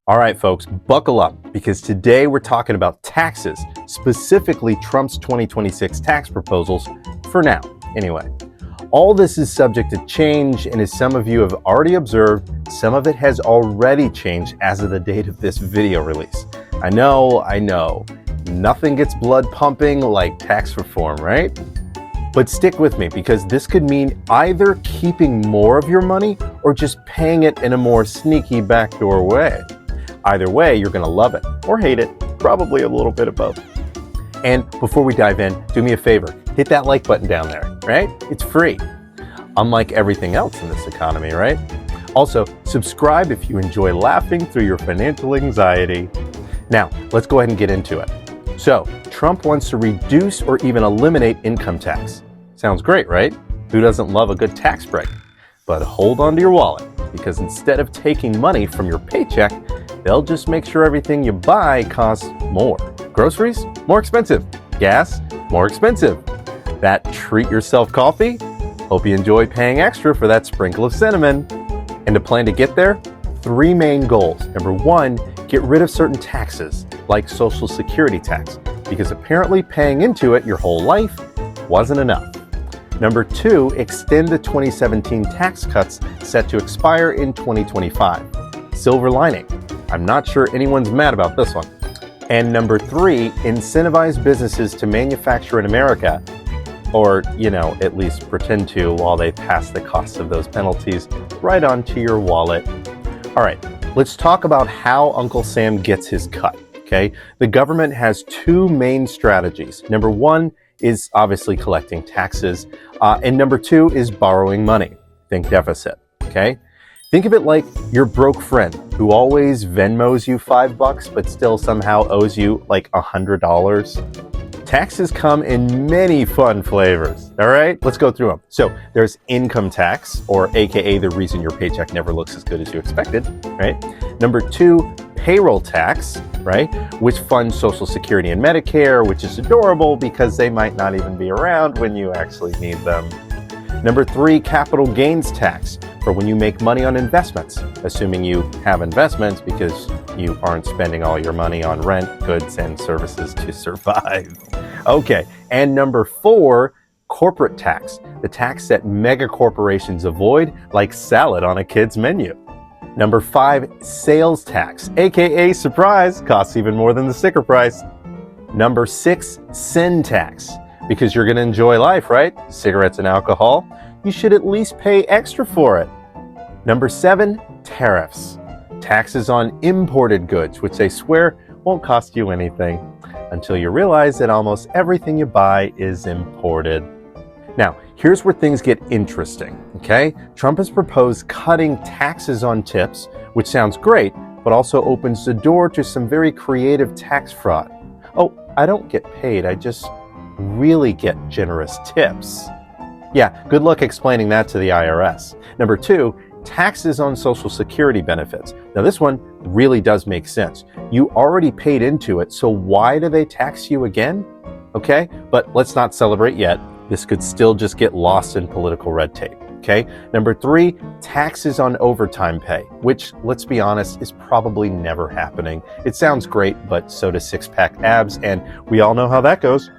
All right, folks, buckle up because today we're talking about taxes, specifically Trump's 2026 tax proposals, for now, anyway. All this is subject to change, and as some of you have already observed, some of it has already changed as of the date of this video release. I know, nothing gets blood pumping like tax reform, right? But stick with me because this could mean either keeping more of your money or just paying it in a more sneaky backdoor way. Either way, you're going to love it or hate it, probably a little bit of both. And before we dive in, do me a favor, hit that like button down there, right? It's free, unlike everything else in this economy, right? Also, subscribe if you enjoy laughing through your financial anxiety. Now, let's go ahead and get into it. So, Trump wants to reduce or even eliminate income tax. Sounds great, right? Who doesn't love a good tax break? But hold on to your wallet, because instead of taking money from your paycheck, they'll just make sure everything you buy costs more. Groceries? More expensive. Gas? More expensive. That treat yourself coffee? Hope you enjoy paying extra for that sprinkle of cinnamon. And to plan to get there, 3 main goals. Number 1, get rid of certain taxes, like Social Security tax, because apparently paying into it your whole life wasn't enough. Number 2, extend the 2017 tax cuts set to expire in 2025. Silver lining. I'm not sure anyone's mad about this one. And number 3, incentivize businesses to manufacture in America, or, at least pretend to while they pass the cost of those penalties right onto your wallet. All right, let's talk about how Uncle Sam gets his cut, okay? The government has 2 main strategies. Number 1 is obviously collecting taxes, and number 2 is borrowing money. Think deficit, okay? Think of it like your broke friend who always Venmos you $5 but still somehow owes you like $100. Taxes come in many fun flavors, all right? Let's go through them. So there's income tax, or AKA the reason your paycheck never looks as good as you expected, right? Number 2, payroll tax, right? Which funds Social Security and Medicare, which is adorable because they might not even be around when you actually need them. Number 3, capital gains tax, for when you make money on investments, assuming you have investments because you aren't spending all your money on rent, goods, and services to survive. Okay, and number 4, corporate tax, the tax that mega corporations avoid like salad on a kid's menu. Number 5, sales tax, aka surprise, costs even more than the sticker price. Number 6, sin tax, because you're going to enjoy life, right? Cigarettes and alcohol. You should at least pay extra for it. Number 7, tariffs, taxes on imported goods, which they swear won't cost you anything until you realize that almost everything you buy is imported. Now, here's where things get interesting, okay? Trump has proposed cutting taxes on tips, which sounds great, but also opens the door to some very creative tax fraud. Oh, I don't get paid, I just really get generous tips. Yeah, good luck explaining that to the IRS. Number 2, taxes on Social Security benefits. Now this one really does make sense. You already paid into it, so why do they tax you again? Okay, but let's not celebrate yet. This could still just get lost in political red tape, okay? Number 3, taxes on overtime pay, which, let's be honest, is probably never happening. It sounds great, but so does six-pack abs, and we all know how that goes.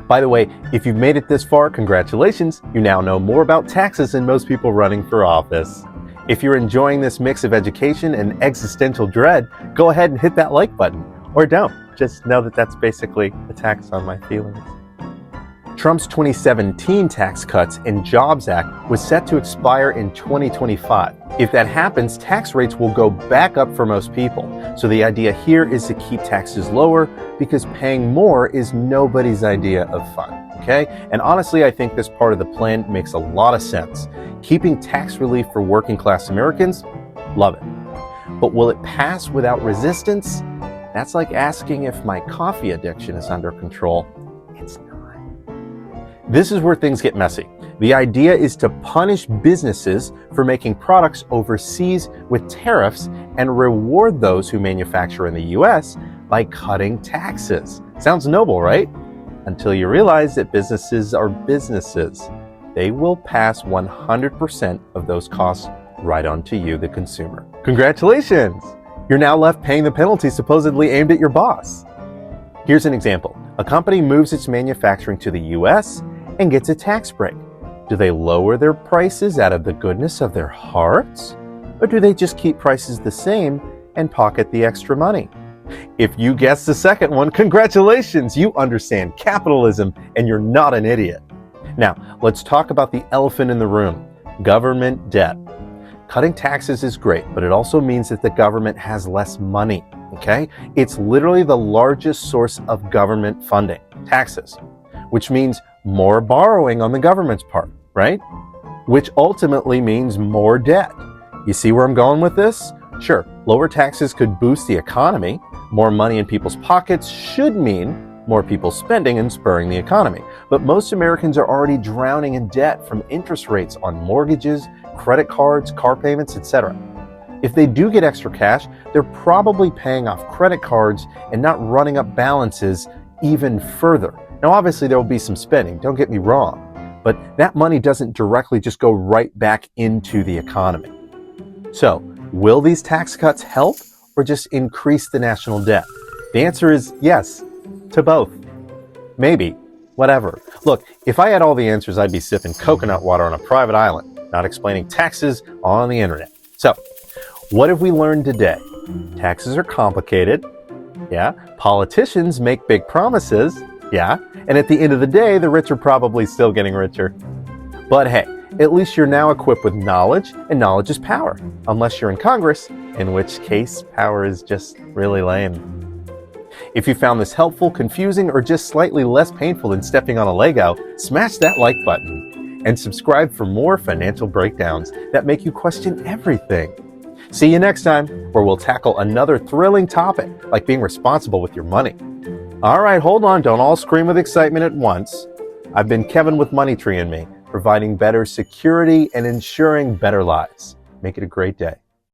By the way, if you've made it this far, congratulations. You now know more about taxes than most people running for office. If you're enjoying this mix of education and existential dread, go ahead and hit that like button. Or don't. Just know that that's basically a tax on my feelings. Trump's 2017 Tax Cuts and Jobs Act was set to expire in 2025. If that happens, tax rates will go back up for most people. So the idea here is to keep taxes lower because paying more is nobody's idea of fun, okay? And honestly, I think this part of the plan makes a lot of sense. Keeping tax relief for working class Americans, love it. But will it pass without resistance? That's like asking if my coffee addiction is under control. It's not. This is where things get messy. The idea is to punish businesses for making products overseas with tariffs and reward those who manufacture in the US by cutting taxes. Sounds noble, right? Until you realize that businesses are businesses. They will pass 100% of those costs right onto you, the consumer. Congratulations! You're now left paying the penalty supposedly aimed at your boss. Here's an example. A company moves its manufacturing to the US and gets a tax break. Do they lower their prices out of the goodness of their hearts? Or do they just keep prices the same and pocket the extra money? If you guessed the second one, congratulations! You understand capitalism and you're not an idiot. Now, let's talk about the elephant in the room, government debt. Cutting taxes is great, but it also means that the government has less money, okay? It's literally the largest source of government funding, taxes, which means more borrowing on the government's part, right? Which ultimately means more debt. You see where I'm going with this? Sure, lower taxes could boost the economy. More money in people's pockets should mean more people spending and spurring the economy. But most Americans are already drowning in debt from interest rates on mortgages, credit cards, car payments, etc. If they do get extra cash, they're probably paying off credit cards and not running up balances even further. Now, obviously, there will be some spending, don't get me wrong, but that money doesn't directly just go right back into the economy. So, will these tax cuts help or just increase the national debt? The answer is yes, to both. Maybe, whatever. Look, if I had all the answers, I'd be sipping coconut water on a private island, not explaining taxes on the internet. So, what have we learned today? Taxes are complicated. Yeah. Politicians make big promises. Yeah. And at the end of the day, the rich are probably still getting richer. But hey, at least you're now equipped with knowledge, and knowledge is power. Unless you're in Congress, in which case power is just really lame. If you found this helpful, confusing, or just slightly less painful than stepping on a Lego, smash that like button and subscribe for more financial breakdowns that make you question everything. See you next time, where we'll tackle another thrilling topic like being responsible with your money. All right, hold on, don't all scream with excitement at once. I've been Kevin with MoneyTreeAndMe, providing better security and ensuring better lives. Make it a great day.